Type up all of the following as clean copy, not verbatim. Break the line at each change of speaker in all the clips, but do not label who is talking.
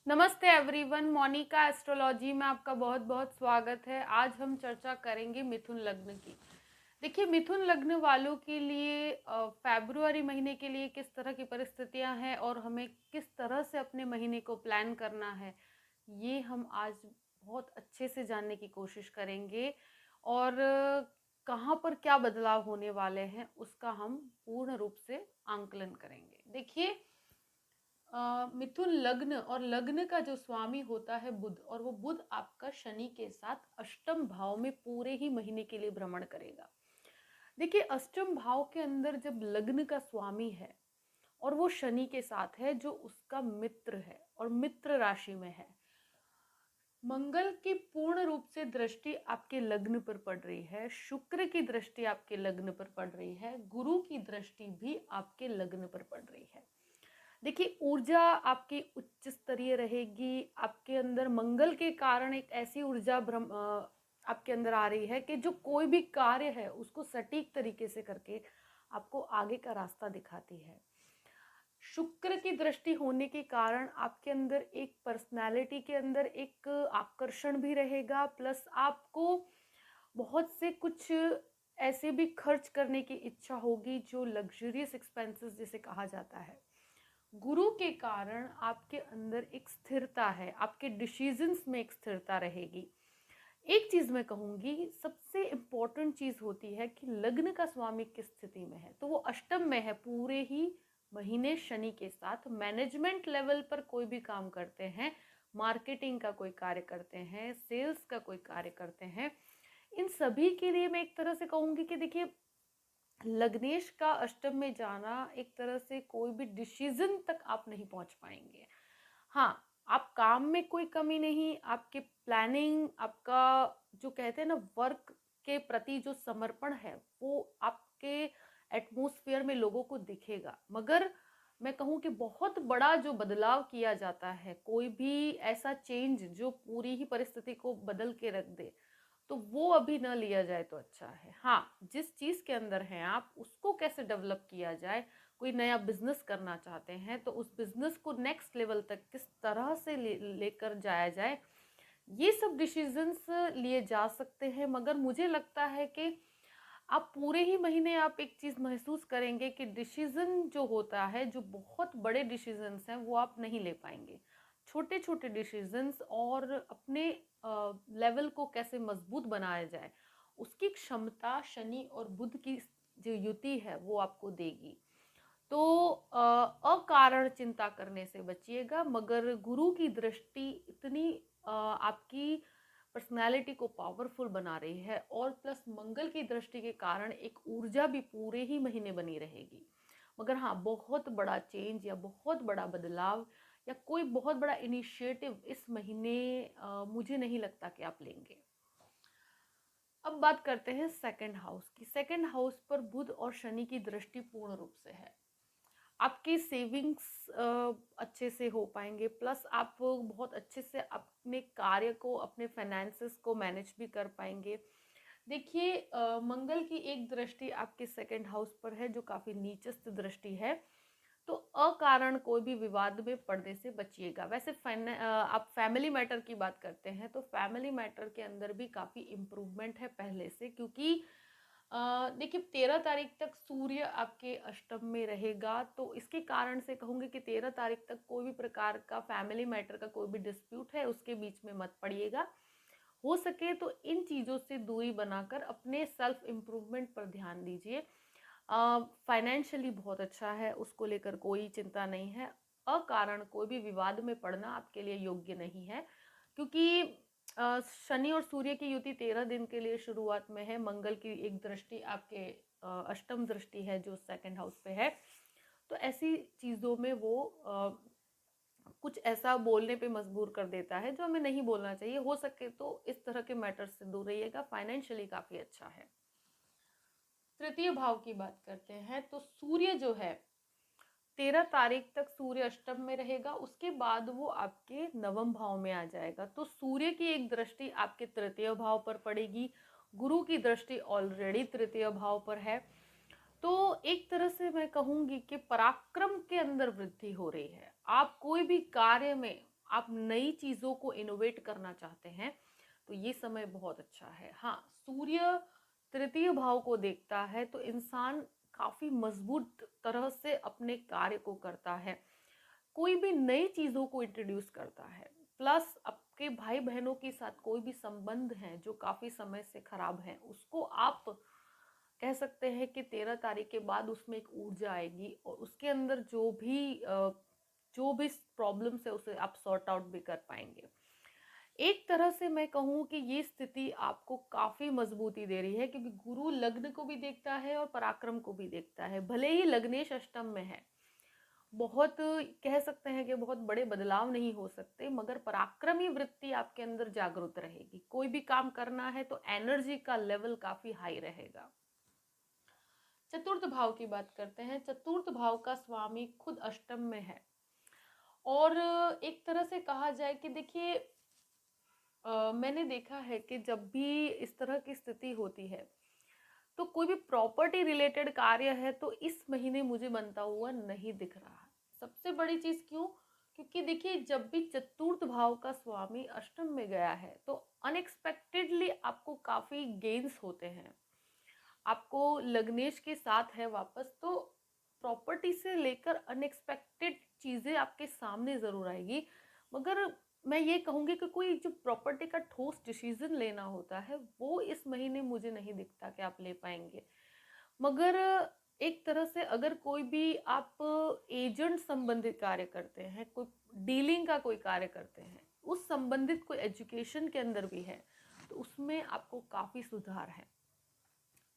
नमस्ते everyone, Monika astrology में आपका बहुत बहुत स्वागत है। आज हम चर्चा करेंगे मिथुन लग्न की। देखिए, मिथुन लग्न वालों के लिए फरवरी महीने के लिए किस तरह की परिस्थितियां हैं और हमें किस तरह से अपने महीने को प्लान करना है, ये हम आज बहुत अच्छे से जानने की कोशिश करेंगे। और कहाँ पर क्या बदलाव होने वाले हैं उसका हम पूर्ण रूप से आंकलन करेंगे। देखिए, मिथुन लग्न और लग्न का जो स्वामी होता है बुध, और वो बुध आपका शनि के साथ अष्टम भाव में पूरे ही महीने के लिए भ्रमण करेगा। देखिए, अष्टम भाव के अंदर जब लग्न का स्वामी है और वो शनि के साथ है जो उसका मित्र है और मित्र राशि में है, मंगल की पूर्ण रूप से दृष्टि आपके लग्न पर पड़ रही है, शुक्र की दृष्टि आपके लग्न पर पड़ रही है, गुरु की दृष्टि भी आपके लग्न पर पड़ रही है। देखिए, ऊर्जा आपकी उच्च स्तरीय रहेगी। आपके अंदर मंगल के कारण एक ऐसी ऊर्जा आपके अंदर आ रही है कि जो कोई भी कार्य है उसको सटीक तरीके से करके आपको आगे का रास्ता दिखाती है। शुक्र की दृष्टि होने के कारण आपके अंदर एक पर्सनालिटी के अंदर एक आकर्षण भी रहेगा, प्लस आपको बहुत से कुछ ऐसे भी खर्च करने की इच्छा होगी जो लग्जरियस एक्सपेंसेस जिसे कहा जाता है। गुरु के कारण आपके अंदर एक स्थिरता है, आपके डिसीजंस में एक स्थिरता रहेगी। एक चीज मैं कहूंगी, सबसे इम्पोर्टेंट चीज होती है कि लग्न का स्वामी किस स्थिति में है। तो वो अष्टम में है पूरे ही महीने शनि के साथ। मैनेजमेंट लेवल पर कोई भी काम करते हैं, मार्केटिंग का कोई कार्य करते हैं, सेल्स का कोई कार्य करते हैं, इन सभी के लिए मैं एक तरह से कहूंगी कि देखिए, लग्नेश का अष्टम में जाना एक तरह से कोई भी डिसीजन तक आप नहीं पहुंच पाएंगे। हाँ, आप काम में कोई कमी नहीं, आपके प्लानिंग, आपका जो कहते हैं ना वर्क के प्रति जो समर्पण है वो आपके एटमॉस्फेयर में लोगों को दिखेगा। मगर मैं कहूँ कि बहुत बड़ा जो बदलाव किया जाता है, कोई भी ऐसा चेंज जो पूरी ही परिस्थिति को बदल के रख दे, तो वो अभी ना लिया जाए तो अच्छा है। हाँ, जिस चीज़ के अंदर हैं आप उसको कैसे डेवलप किया जाए। कोई नया बिजनेस करना चाहते हैं तो उस बिजनेस को नेक्स्ट लेवल तक किस तरह से लेकर जाया जाए, ये सब डिसीजंस लिए जा सकते हैं। मगर मुझे लगता है कि आप पूरे ही महीने आप एक चीज़ महसूस करेंगे कि डिसीजन जो होता है, जो बहुत बड़े डिसीजंस हैं वो आप नहीं ले पाएंगे। छोटे छोटे डिसीजंस और अपने लेवल को कैसे मजबूत बनाया जाए, उसकी क्षमता शनि और बुध की जो युति है वो आपको देगी। तो अकारण चिंता करने से बचिएगा। मगर गुरु की दृष्टि इतनी आपकी पर्सनालिटी को पावरफुल बना रही है, और प्लस मंगल की दृष्टि के कारण एक ऊर्जा भी पूरे ही महीने बनी रहेगी। मगर हाँ, बहुत बड़ा चेंज या बहुत बड़ा बदलाव या कोई बहुत बड़ा इनिशिएटिव इस महीने मुझे नहीं लगता कि आप लेंगे। अब बात करते हैं सेकंड हाउस की। सेकंड हाउस पर बुध और शनि की दृष्टि पूर्ण रूप से है। आपकी सेविंग्स अच्छे से हो पाएंगे, प्लस आप बहुत अच्छे से अपने कार्य को, अपने फाइनेंसेस को मैनेज भी कर पाएंगे। देखिए, मंगल की एक दृष्टि आपके सेकंड हाउस पर है जो काफ़ी नीचस्थ दृष्टि है। तो अकारण कोई भी विवाद में पड़ने से बचिएगा। वैसे आप फैमिली मैटर की बात करते हैं तो फैमिली मैटर के अंदर भी काफ़ी इम्प्रूवमेंट है पहले से, क्योंकि देखिए, 13 तारीख तक सूर्य आपके अष्टम में रहेगा। तो इसके कारण से कहूँगी कि 13 तारीख तक कोई भी प्रकार का फैमिली मैटर का कोई भी डिस्प्यूट है उसके बीच में मत पड़िएगा। हो सके तो इन चीज़ों से दूरी बनाकर अपने सेल्फ इम्प्रूवमेंट पर ध्यान दीजिए। फाइनेंशियली बहुत अच्छा है, उसको लेकर कोई चिंता नहीं है। अकारण कोई भी विवाद में पड़ना आपके लिए योग्य नहीं है, क्योंकि शनि और सूर्य की युति 13 दिन के लिए शुरुआत में है। मंगल की एक दृष्टि आपके अष्टम दृष्टि है जो सेकंड हाउस पे है। तो ऐसी चीज़ों में वो कुछ ऐसा बोलने पे मजबूर कर देता है जो हमें नहीं बोलना चाहिए। हो सके तो इस तरह के मैटर्स से दूर रहिएगा। फाइनेंशियली काफ़ी अच्छा है। तृतीय भाव की बात करते हैं तो सूर्य जो है, 13 तारीख तक सूर्य अष्टम में रहेगा, उसके बाद वो आपके नवम भाव में आ जाएगा। तो सूर्य की एक दृष्टि आपके तृतीय भाव पर पड़ेगी, गुरु की दृष्टि ऑलरेडी तृतीय भाव पर है। तो एक तरह से मैं कहूंगी कि पराक्रम के अंदर वृद्धि हो रही है। आप कोई भी कार्य में आप नई चीज़ों को इनोवेट करना चाहते हैं तो ये समय बहुत अच्छा है। हाँ, सूर्य तृतीय भाव को देखता है तो इंसान काफ़ी मजबूत तरह से अपने कार्य को करता है, कोई भी नई चीज़ों को इंट्रोड्यूस करता है। प्लस आपके भाई बहनों के साथ कोई भी संबंध हैं जो काफ़ी समय से खराब हैं, उसको आप कह सकते हैं कि 13 तारीख के बाद उसमें एक ऊर्जा आएगी और उसके अंदर जो भी प्रॉब्लम्स है उसे आप सॉर्ट आउट भी कर पाएंगे। एक तरह से मैं कहूँ कि ये स्थिति आपको काफ़ी मजबूती दे रही है, क्योंकि गुरु लग्न को भी देखता है और पराक्रम को भी देखता है। भले ही लग्नेश अष्टम में है, बहुत कह सकते हैं कि बहुत बड़े बदलाव नहीं हो सकते, मगर पराक्रमी वृत्ति आपके अंदर जागृत रहेगी। कोई भी काम करना है तो एनर्जी का लेवल काफ़ी हाई रहेगा। चतुर्थ भाव की बात करते हैं। चतुर्थ भाव का स्वामी खुद अष्टम में है और एक तरह से कहा जाए कि देखिए, मैंने देखा है कि जब भी इस तरह की स्थिति होती है तो कोई भी प्रॉपर्टी रिलेटेड कार्य है तो इस महीने मुझे बनता हुआ नहीं दिख रहा है। सबसे बड़ी चीज क्यों? क्योंकि देखिए, जब भी चतुर्थ भाव का स्वामी अष्टम में गया है तो अनएक्सपेक्टेडली आपको काफी गेन्स होते हैं। आपको लग्नेश के साथ है वापस, तो प्रॉपर्टी से लेकर अनएक्सपेक्टेड चीजें आपके सामने जरूर आएगी। मगर मैं ये कहूंगी कि कोई जो प्रॉपर्टी का ठोस डिसीजन लेना होता है वो इस महीने मुझे नहीं दिखता कि आप ले पाएंगे। मगर एक तरह से अगर कोई भी आप एजेंट संबंधित कार्य करते हैं, कोई डीलिंग का कोई कार्य करते हैं, उस संबंधित कोई एजुकेशन के अंदर भी है, तो उसमें आपको काफी सुधार है।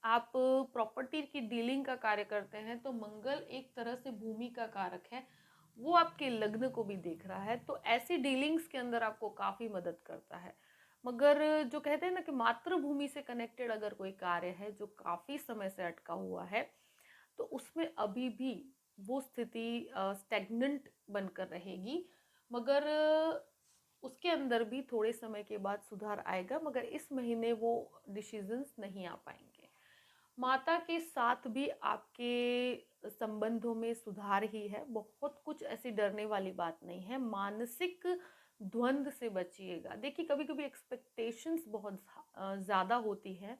आप प्रॉपर्टी की डीलिंग का कार्य करते हैं तो मंगल एक तरह से भूमि का कारक है, वो आपके लग्न को भी देख रहा है, तो ऐसी डीलिंग्स के अंदर आपको काफ़ी मदद करता है। मगर जो कहते हैं ना कि मातृभूमि से कनेक्टेड अगर कोई कार्य है जो काफ़ी समय से अटका हुआ है तो उसमें अभी भी वो स्थिति स्टेगनेंट बनकर रहेगी। मगर उसके अंदर भी थोड़े समय के बाद सुधार आएगा, मगर इस महीने वो डिसीजंस नहीं आ पाएंगे। माता के साथ भी आपके संबंधों में सुधार ही है, बहुत कुछ ऐसी डरने वाली बात नहीं है। मानसिक द्वंद से बचिएगा। देखिए, कभी कभी एक्सपेक्टेशंस बहुत ज़्यादा होती हैं।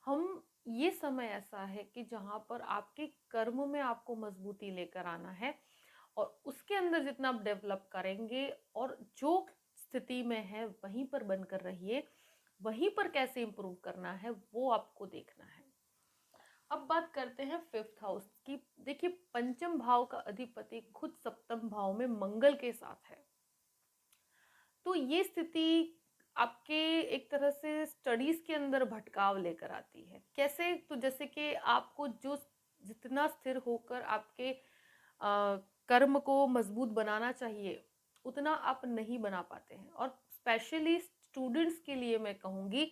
हम ये समय ऐसा है कि जहाँ पर आपके कर्म में आपको मजबूती लेकर आना है और उसके अंदर जितना आप डेवलप करेंगे और जो स्थिति में है वहीं पर बनकर रहिए, वहीं पर कैसे इम्प्रूव करना है वो आपको देखना है। अब बात करते हैं फिफ्थ हाउस की। देखिए, पंचम भाव का अधिपति खुद सप्तम भाव में मंगल के साथ है, तो ये स्थिति आपके एक तरह से स्टडीज के अंदर भटकाव लेकर आती है। कैसे? तो जैसे कि आपको जो जितना स्थिर होकर आपके कर्म को मजबूत बनाना चाहिए उतना आप नहीं बना पाते हैं। और स्पेशली स्टूडेंट्स के लिए मैं कहूँगी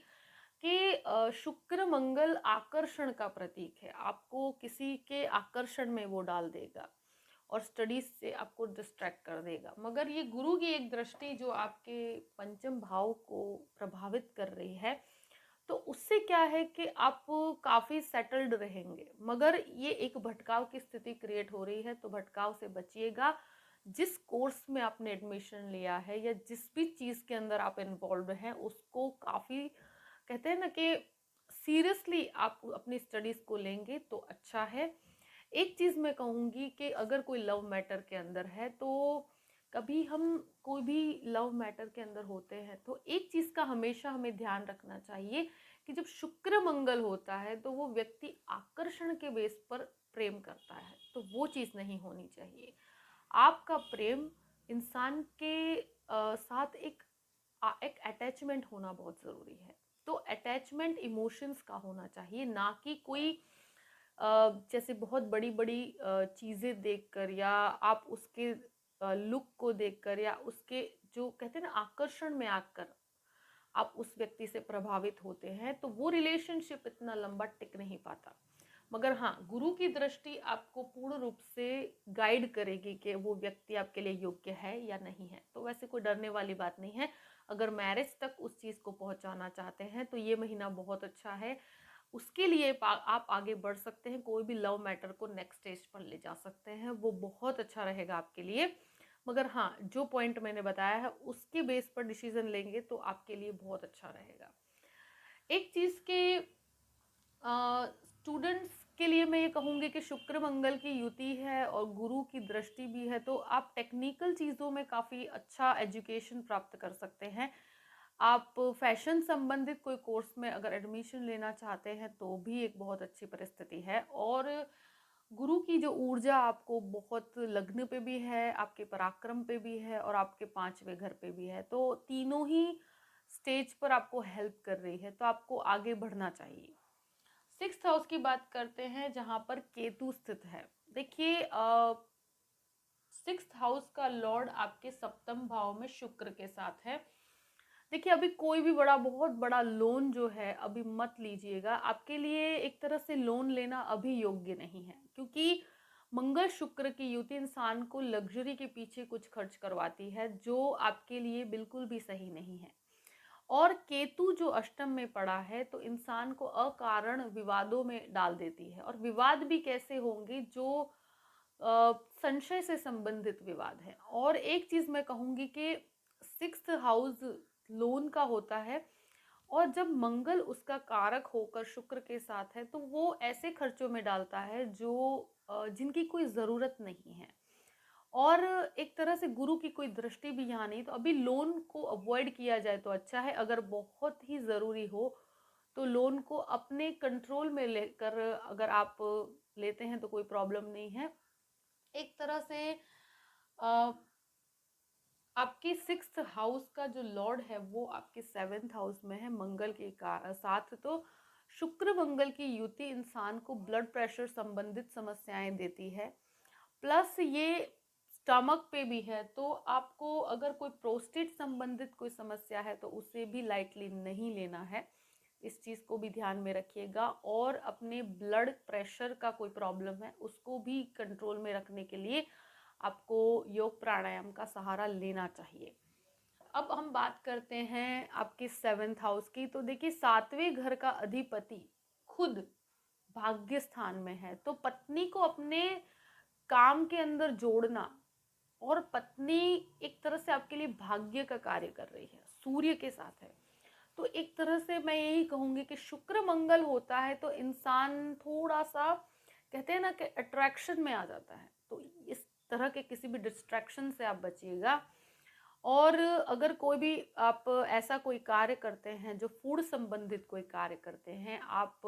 कि शुक्र मंगल आकर्षण का प्रतीक है, आपको किसी के आकर्षण में वो डाल देगा और स्टडीज से आपको डिस्ट्रैक्ट कर देगा। मगर ये गुरु की एक दृष्टि जो आपके पंचम भाव को प्रभावित कर रही है, तो उससे क्या है कि आप काफ़ी सेटल्ड रहेंगे। मगर ये एक भटकाव की स्थिति क्रिएट हो रही है, तो भटकाव से बचिएगा। जिस कोर्स में आपने एडमिशन लिया है या जिस भी चीज़ के अंदर आप इन्वॉल्व हैं उसको काफ़ी कहते हैं ना कि सीरियसली आप अपनी स्टडीज़ को लेंगे तो अच्छा है। एक चीज़ मैं कहूँगी कि अगर कोई लव मैटर के अंदर है तो कभी हम कोई भी लव मैटर के अंदर होते हैं तो एक चीज़ का हमेशा हमें ध्यान रखना चाहिए कि जब शुक्र मंगल होता है तो वो व्यक्ति आकर्षण के बेस पर प्रेम करता है, तो वो चीज़ नहीं होनी चाहिए। आपका प्रेम इंसान के साथ एक अटैचमेंट होना बहुत ज़रूरी है। तो अटैचमेंट इमोशंस का होना चाहिए, ना कि कोई जैसे बहुत बड़ी बड़ी चीज़ें देखकर या आप उसके लुक को देखकर या उसके जो कहते हैं ना आकर्षण में आकर आप उस व्यक्ति से प्रभावित होते हैं, तो वो रिलेशनशिप इतना लंबा टिक नहीं पाता। मगर हाँ, गुरु की दृष्टि आपको पूर्ण रूप से गाइड करेगी कि वो व्यक्ति आपके लिए योग्य है या नहीं है। तो वैसे कोई डरने वाली बात नहीं है। अगर मैरिज तक उस चीज़ को पहुंचाना चाहते हैं तो ये महीना बहुत अच्छा है। उसके लिए आप आगे बढ़ सकते हैं, कोई भी लव मैटर को नेक्स्ट स्टेज पर ले जा सकते हैं, वो बहुत अच्छा रहेगा आपके लिए। मगर हाँ, जो पॉइंट मैंने बताया है उसके बेस पर डिसीजन लेंगे तो आपके लिए बहुत अच्छा रहेगा। एक चीज़ के स्टूडेंट्स के लिए मैं ये कहूँगी कि शुक्र मंगल की युति है और गुरु की दृष्टि भी है, तो आप टेक्निकल चीज़ों में काफ़ी अच्छा एजुकेशन प्राप्त कर सकते हैं। आप फैशन संबंधित कोई कोर्स में अगर एडमिशन लेना चाहते हैं तो भी एक बहुत अच्छी परिस्थिति है। और गुरु की जो ऊर्जा आपको बहुत लग्न पे भी है, आपके पराक्रम पे भी है और आपके 5वें घर पे भी है, तो तीनों ही स्टेज पर आपको हेल्प कर रही है, तो आपको आगे बढ़ना चाहिए। 6th हाउस की बात करते हैं जहां पर केतु स्थित है। देखिए 6th हाउस का लॉर्ड आपके सप्तम भाव में शुक्र के साथ है। देखिए अभी कोई भी बहुत बड़ा लोन जो है अभी मत लीजिएगा। आपके लिए एक तरह से लोन लेना अभी योग्य नहीं है, क्योंकि मंगल शुक्र की युति इंसान को लग्जरी के पीछे कुछ खर्च करवाती है, जो आपके लिए बिल्कुल भी सही नहीं है। और केतु जो अष्टम में पड़ा है तो इंसान को अकारण विवादों में डाल देती है। और विवाद भी कैसे होंगे, जो संशय से संबंधित विवाद है। और एक चीज मैं कहूंगी कि 6th हाउस लोन का होता है, और जब मंगल उसका कारक होकर शुक्र के साथ है तो वो ऐसे खर्चों में डालता है जो जिनकी कोई ज़रूरत नहीं है। और एक तरह से गुरु की कोई दृष्टि भी यहाँ नहीं, तो अभी लोन को अवॉइड किया जाए तो अच्छा है। अगर बहुत ही ज़रूरी हो तो लोन को अपने कंट्रोल में लेकर अगर आप लेते हैं तो कोई प्रॉब्लम नहीं है। एक तरह से अ, आपके 6th हाउस का जो लॉर्ड है वो आपके 7th हाउस में है मंगल के साथ। तो शुक्र मंगल की युति इंसान को ब्लड प्रेशर संबंधित समस्याएं देती है। प्लस ये स्टमक पे भी है, तो आपको अगर कोई प्रोस्टेट संबंधित कोई समस्या है तो उसे भी लाइटली नहीं लेना है। इस चीज़ को भी ध्यान में रखिएगा। और अपने ब्लड प्रेशर का कोई प्रॉब्लम है उसको भी कंट्रोल में रखने के लिए आपको योग प्राणायाम का सहारा लेना चाहिए। अब हम बात करते हैं आपके 7th हाउस की। तो देखिए 7वें घर का अधिपति खुद भाग्य स्थान में है, तो पत्नी को अपने काम के अंदर जोड़ना, और पत्नी एक तरह से आपके लिए भाग्य का कार्य कर रही है, सूर्य के साथ है। तो एक तरह से मैं यही कहूंगी कि शुक्र मंगल होता है तो इंसान थोड़ा सा, कहते हैं ना कि अट्रैक्शन में आ जाता है, तो इस तरह के किसी भी डिस्ट्रैक्शन से आप बचिएगा। और अगर कोई भी आप ऐसा कोई कार्य करते हैं जो फूड संबंधित कोई कार्य करते हैं, आप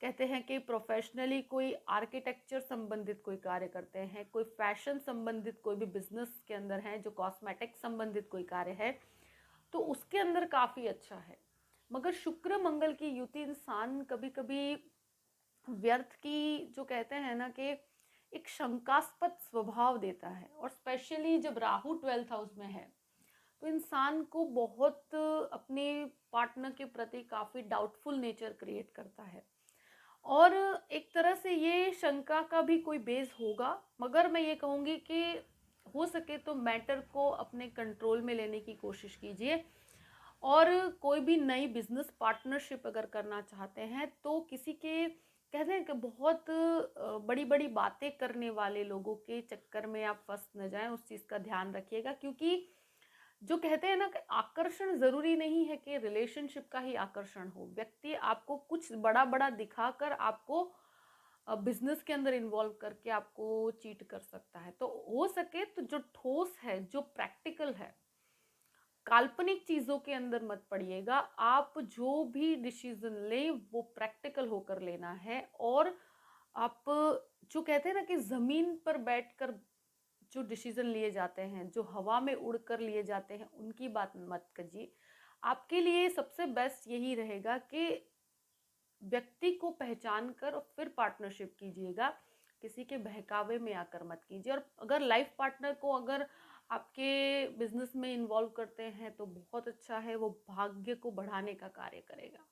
कहते हैं कि प्रोफेशनली कोई आर्किटेक्चर संबंधित कोई कार्य करते हैं, कोई फैशन संबंधित कोई भी बिजनेस के अंदर है, जो कॉस्मेटिक संबंधित कोई कार्य है, तो उसके अंदर काफ़ी अच्छा है। मगर शुक्र मंगल की युति इंसान कभी कभी व्यर्थ की, जो कहते हैं ना कि एक शंकास्पद स्वभाव देता है। और स्पेशली जब राहु 12th हाउस में है तो इंसान को बहुत अपने पार्टनर के प्रति काफ़ी डाउटफुल नेचर क्रिएट करता है। और एक तरह से ये शंका का भी कोई बेस होगा, मगर मैं ये कहूँगी कि हो सके तो मैटर को अपने कंट्रोल में लेने की कोशिश कीजिए। और कोई भी नई बिजनेस पार्टनरशिप अगर करना चाहते हैं तो किसी के, कहते हैं कि बहुत बड़ी बड़ी बातें करने वाले लोगों के चक्कर में आप फंस न जाएं, उस चीज़ का ध्यान रखिएगा। क्योंकि जो कहते हैं ना कि आकर्षण ज़रूरी नहीं है कि रिलेशनशिप का ही आकर्षण हो। व्यक्ति आपको कुछ बड़ा बड़ा दिखाकर आपको बिजनेस के अंदर इन्वॉल्व करके आपको चीट कर सकता है। तो हो सके तो जो ठोस है, जो प्रैक्टिकल है, काल्पनिक चीज़ों के अंदर मत पड़िएगा। आप जो भी डिसीजन लें वो प्रैक्टिकल होकर लेना है। और आप, जो कहते हैं ना कि ज़मीन पर बैठकर जो डिसीजन लिए जाते हैं, जो हवा में उड़कर लिए जाते हैं, उनकी बात मत कीजिए। आपके लिए सबसे बेस्ट यही रहेगा कि व्यक्ति को पहचान कर और फिर पार्टनरशिप कीजिएगा, किसी के बहकावे में आकर मत कीजिए। और अगर लाइफ पार्टनर को अगर आपके बिजनेस में इन्वॉल्व करते हैं तो बहुत अच्छा है, वो भाग्य को बढ़ाने का कार्य करेगा।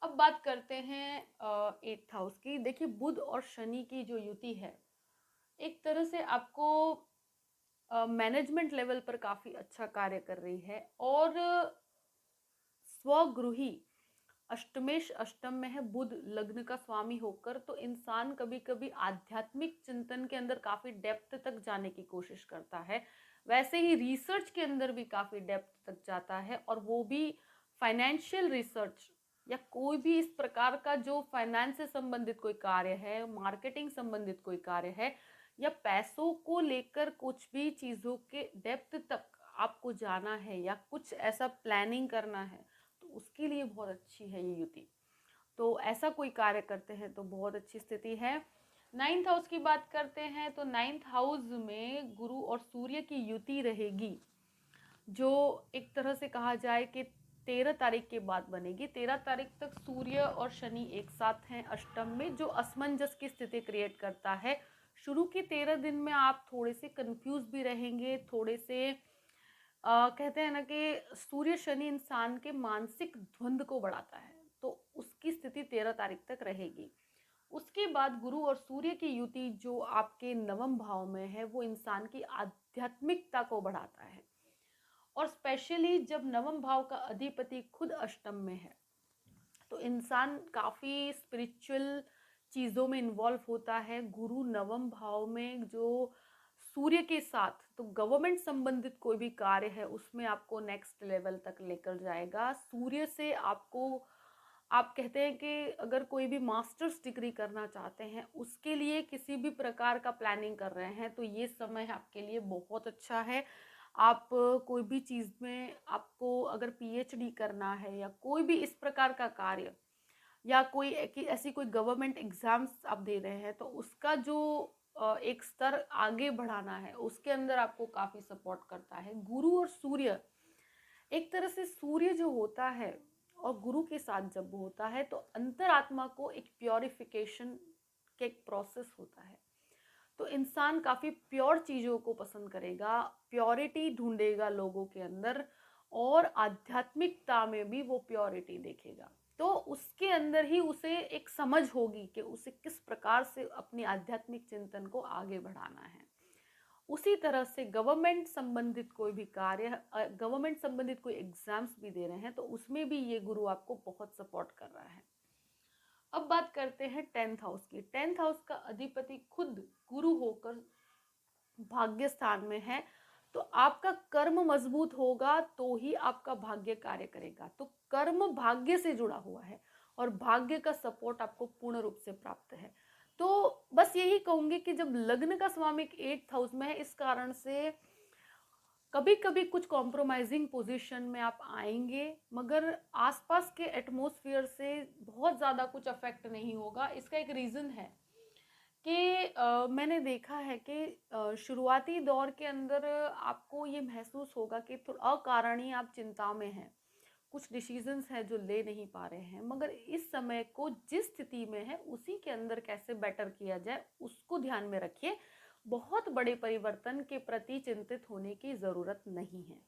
अब बात करते हैं 8th हाउस की। देखिए बुध और शनि की जो युति है, एक तरह से आपको मैनेजमेंट लेवल पर काफ़ी अच्छा कार्य कर रही है। और स्वगृही अष्टमेश अष्टम में है बुध लग्न का स्वामी होकर, तो इंसान कभी कभी आध्यात्मिक चिंतन के अंदर काफी डेप्थ तक जाने की कोशिश करता है। वैसे ही रिसर्च के अंदर भी काफी डेप्थ तक जाता है, और वो भी फाइनेंशियल रिसर्च या कोई भी इस प्रकार का जो फाइनेंस से संबंधित कोई कार्य है, मार्केटिंग संबंधित कोई कार्य है, या पैसों को लेकर कुछ भी चीजों के डेप्थ तक आपको जाना है या कुछ ऐसा प्लानिंग करना है, तो उसके लिए बहुत अच्छी है ये युति। तो ऐसा कोई कार्य करते हैं तो बहुत अच्छी स्थिति है। 9th हाउस की बात करते हैं तो 9th हाउस में गुरु और सूर्य की युति रहेगी, जो एक तरह से कहा जाए कि 13 तारीख के बाद बनेगी। 13 तारीख तक सूर्य और शनि एक साथ हैं अष्टम में, जो असमंजस की स्थिति क्रिएट करता है। शुरू के 13 दिन में आप थोड़े से कंफ्यूज भी रहेंगे, थोड़े से कहते हैं ना कि सूर्य शनि इंसान के मानसिक द्वंद को बढ़ाता है, तो उसकी स्थिति 13 तारीख तक रहेगी। उसके बाद गुरु और सूर्य की युति जो आपके नवम भाव में है, वो इंसान की आध्यात्मिकता को बढ़ाता है, और स्पेशली जब नवम भाव का अधिपति खुद अष्टम में है, तो इंसान काफ़ी स्पिरिचुअल चीज़ों में इन्वॉल्व होता है। गुरु नवम भाव में जो सूर्य के साथ, तो गवर्नमेंट संबंधित कोई भी कार्य है उसमें आपको नेक्स्ट लेवल तक लेकर जाएगा। सूर्य से आपको, आप कहते हैं कि अगर कोई भी मास्टर्स डिग्री करना चाहते हैं, उसके लिए किसी भी प्रकार का प्लानिंग कर रहे हैं, तो ये समय आपके लिए बहुत अच्छा है। आप कोई भी चीज़ में आपको अगर पीएचडी करना है या कोई भी इस प्रकार का कार्य, या कोई ऐसी कोई गवर्नमेंट एग्जाम्स आप दे रहे हैं, तो उसका जो एक स्तर आगे बढ़ाना है, उसके अंदर आपको काफ़ी सपोर्ट करता है गुरु और सूर्य। एक तरह से सूर्य जो होता है और गुरु के साथ जब होता है, तो अंतरात्मा को एक प्योरिफिकेशन के एक प्रोसेस होता है। तो इंसान काफ़ी प्योर चीज़ों को पसंद करेगा, प्योरिटी ढूंढेगा लोगों के अंदर, और आध्यात्मिकता में भी वो प्योरिटी देखेगा। तो उसके अंदर ही उसे एक समझ होगी कि उसे किस प्रकार से अपनी आध्यात्मिक चिंतन को आगे बढ़ाना है। उसी तरह से गवर्नमेंट संबंधित कोई भी कार्य, गवर्नमेंट संबंधित कोई एग्जाम्स भी दे रहे हैं, तो उसमें भी ये गुरु आपको बहुत सपोर्ट कर रहा है। अब बात करते हैं 10th हाउस की। 10th हाउस का अधिपति खुद गुरु होकर भाग्य स्थान में है, तो आपका कर्म मजबूत होगा तो ही आपका भाग्य कार्य करेगा। तो कर्म भाग्य से जुड़ा हुआ है, और भाग्य का सपोर्ट आपको पूर्ण रूप से प्राप्त है। तो बस यही कहूंगी कि जब लग्न का स्वामी 8th हाउस में है, इस कारण से कभी कभी कुछ कॉम्प्रोमाइजिंग पोजीशन में आप आएंगे, मगर आसपास के एटमॉस्फेयर से बहुत ज़्यादा कुछ अफेक्ट नहीं होगा। इसका एक रीज़न है कि मैंने देखा है कि शुरुआती दौर के अंदर आपको ये महसूस होगा कि थोड़ा अकारणीय आप चिंता में हैं, कुछ डिसीजंस हैं जो ले नहीं पा रहे हैं, मगर इस समय को जिस स्थिति में है उसी के अंदर कैसे बेटर किया जाए उसको ध्यान में रखिए। बहुत बड़े परिवर्तन के प्रति चिंतित होने की ज़रूरत नहीं है।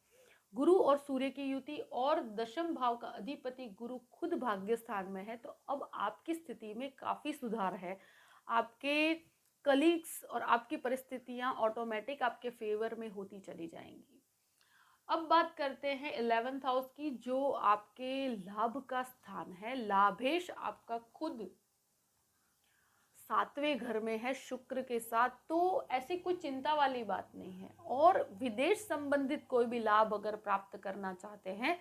गुरु और सूर्य की युति और दशम भाव का अधिपति गुरु खुद भाग्य स्थान में है, तो अब आपकी स्थिति में काफ़ी सुधार है। आपके कलीग्स और आपकी परिस्थितियां ऑटोमेटिक आपके फेवर में होती चली जाएंगी। अब बात करते हैं 11th हाउस की, जो आपके लाभ का स्थान है। लाभेश आपका खुद 7वें घर में है शुक्र के साथ, तो ऐसी कोई चिंता वाली बात नहीं है। और विदेश संबंधित कोई भी लाभ अगर प्राप्त करना चाहते हैं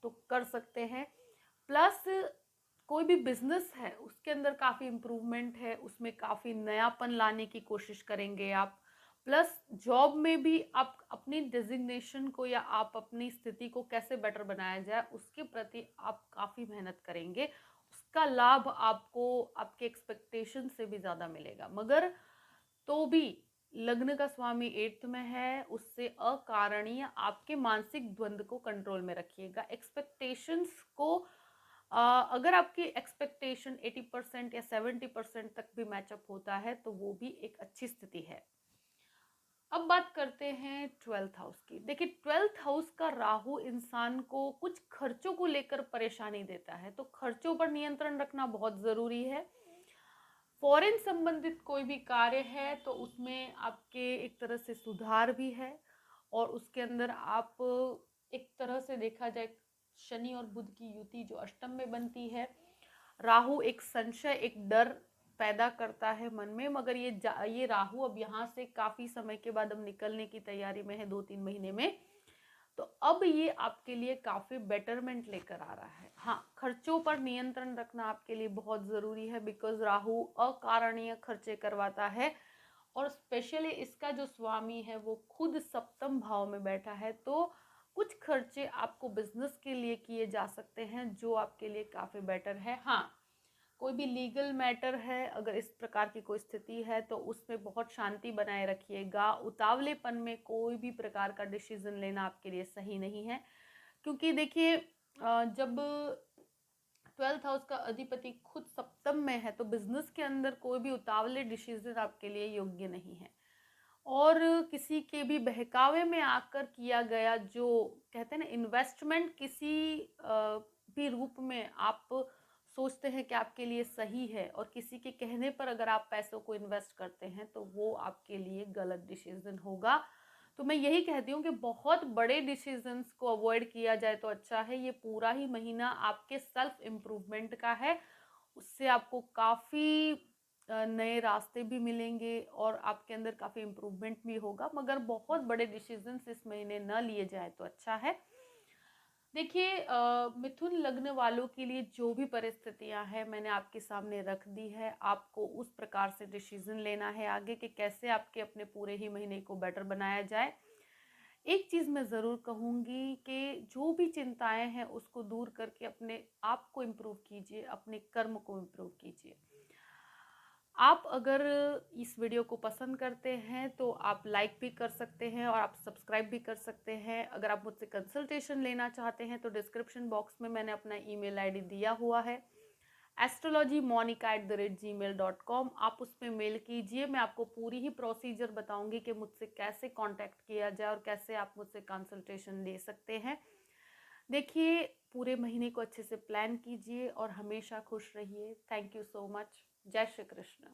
तो कर सकते हैं। प्लस कोई भी बिजनेस है उसके अंदर काफ़ी इम्प्रूवमेंट है, उसमें काफ़ी नयापन लाने की कोशिश करेंगे आप। प्लस जॉब में भी आप अपनी डेजिग्नेशन को या आप अपनी स्थिति को कैसे बेटर बनाया जाए उसके प्रति आप काफ़ी मेहनत करेंगे। उसका लाभ आपको आपके एक्सपेक्टेशन से भी ज़्यादा मिलेगा। मगर तो भी लग्न का स्वामी 8th में है, उससे अकारणीय आपके मानसिक द्वंद को कंट्रोल में रखिएगा। एक्सपेक्टेशंस को अगर आपकी एक्सपेक्टेशन 80% या 70% तक भी मैचअप होता है तो वो भी एक अच्छी स्थिति है। अब बात करते हैं 12th हाउस की। देखिए 12th हाउस का राहु इंसान को कुछ खर्चों को लेकर परेशानी देता है, तो खर्चों पर नियंत्रण रखना बहुत ज़रूरी है। फॉरेन संबंधित कोई भी कार्य है तो उसमें आपके एक तरह से सुधार भी है, और उसके अंदर आप एक तरह से देखा जाए शनि और बुध की युति जो अष्टम में बनती है, राहु एक संशय, एक डर पैदा करता है मन में, मगर ये राहु अब यहाँ से काफी समय के बाद अब निकलने की तैयारी में है, 2-3 महीने में। तो अब ये आपके लिए काफी बेटरमेंट लेकर आ रहा है। हाँ, खर्चों पर नियंत्रण रखना आपके लिए बहुत जरूरी है, बिकॉज राहु अकारणीय खर्चे करवाता है और स्पेशली इसका जो स्वामी है वो खुद सप्तम भाव में बैठा है। तो कुछ खर्चे आपको बिजनेस के लिए किए जा सकते हैं जो आपके लिए काफी बेटर है। हाँ, कोई भी लीगल मैटर है, अगर इस प्रकार की कोई स्थिति है तो उसमें बहुत शांति बनाए रखिएगा। उतावलेपन में कोई भी प्रकार का डिसीजन लेना आपके लिए सही नहीं है, क्योंकि देखिए जब 12th हाउस का अधिपति खुद सप्तम में है तो बिजनेस के अंदर कोई भी उतावले डिसीजन आपके लिए योग्य नहीं है। और किसी के भी बहकावे में आकर किया गया जो कहते हैं ना इन्वेस्टमेंट, किसी भी रूप में आप सोचते हैं कि आपके लिए सही है और किसी के कहने पर अगर आप पैसों को इन्वेस्ट करते हैं तो वो आपके लिए गलत डिसीजन होगा। तो मैं यही कहती हूँ कि बहुत बड़े डिसीजंस को अवॉइड किया जाए तो अच्छा है। ये पूरा ही महीना आपके सेल्फ इम्प्रूवमेंट का है, उससे आपको काफ़ी नए रास्ते भी मिलेंगे और आपके अंदर काफ़ी इम्प्रूवमेंट भी होगा, मगर बहुत बड़े डिसीजंस इस महीने न लिए जाए तो अच्छा है। देखिए मिथुन लग्न वालों के लिए जो भी परिस्थितियां हैं मैंने आपके सामने रख दी है। आपको उस प्रकार से डिसीजन लेना है आगे कि कैसे आपके अपने पूरे ही महीने को बेटर बनाया जाए। एक चीज़ मैं ज़रूर कहूँगी कि जो भी चिंताएं हैं उसको दूर करके अपने आप को इम्प्रूव कीजिए, अपने कर्म को इम्प्रूव कीजिए। आप अगर इस वीडियो को पसंद करते हैं तो आप लाइक भी कर सकते हैं और आप सब्सक्राइब भी कर सकते हैं। अगर आप मुझसे कंसल्टेशन लेना चाहते हैं तो डिस्क्रिप्शन बॉक्स में मैंने अपना ईमेल आईडी दिया हुआ है, astrologymonica@gmail.com। आप उस पर मेल कीजिए, मैं आपको पूरी ही प्रोसीजर बताऊंगी कि मुझसे कैसे कांटेक्ट किया जाए और कैसे आप मुझसे कंसल्टेशन ले सकते हैं। देखिए, पूरे महीने को अच्छे से प्लान कीजिए और हमेशा खुश रहिए। Thank you so much. जय श्री कृष्ण।